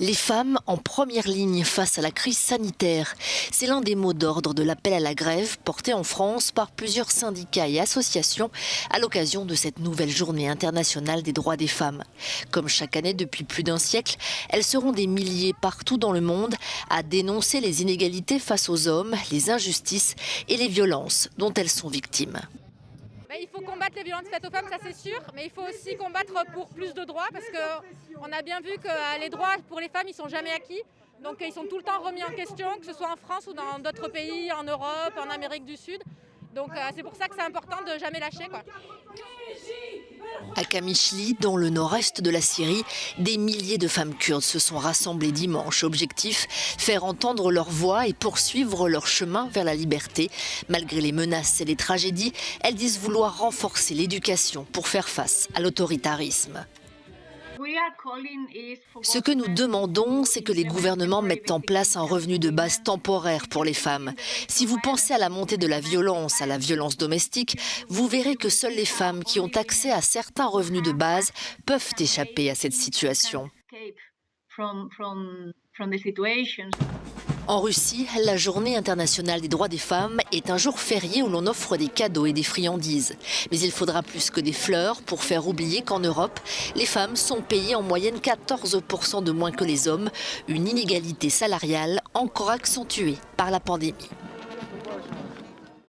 Les femmes en première ligne face à la crise sanitaire. C'est l'un des mots d'ordre de l'appel à la grève porté en France par plusieurs syndicats et associations à l'occasion de cette nouvelle journée internationale des droits des femmes. Comme chaque année depuis plus d'un siècle, elles seront des milliers partout dans le monde à dénoncer les inégalités face aux hommes, les injustices et les violences dont elles sont victimes. Il faut combattre les violences faites aux femmes, ça c'est sûr, mais il faut aussi combattre pour plus de droits parce qu'on a bien vu que les droits pour les femmes, ils sont jamais acquis. Donc ils sont tout le temps remis en question, que ce soit en France ou dans d'autres pays, en Europe, en Amérique du Sud. Donc c'est pour ça que c'est important de jamais lâcher, quoi. À Qamishli, dans le nord-est de la Syrie, des milliers de femmes kurdes se sont rassemblées dimanche. Objectif, faire entendre leur voix et poursuivre leur chemin vers la liberté. Malgré les menaces et les tragédies, elles disent vouloir renforcer l'éducation pour faire face à l'autoritarisme. Ce que nous demandons, c'est que les gouvernements mettent en place un revenu de base temporaire pour les femmes. Si vous pensez à la montée de la violence, à la violence domestique, vous verrez que seules les femmes qui ont accès à certains revenus de base peuvent échapper à cette situation. En Russie, la Journée internationale des droits des femmes est un jour férié où l'on offre des cadeaux et des friandises. Mais il faudra plus que des fleurs pour faire oublier qu'en Europe, les femmes sont payées en moyenne 14% de moins que les hommes, une inégalité salariale encore accentuée par la pandémie.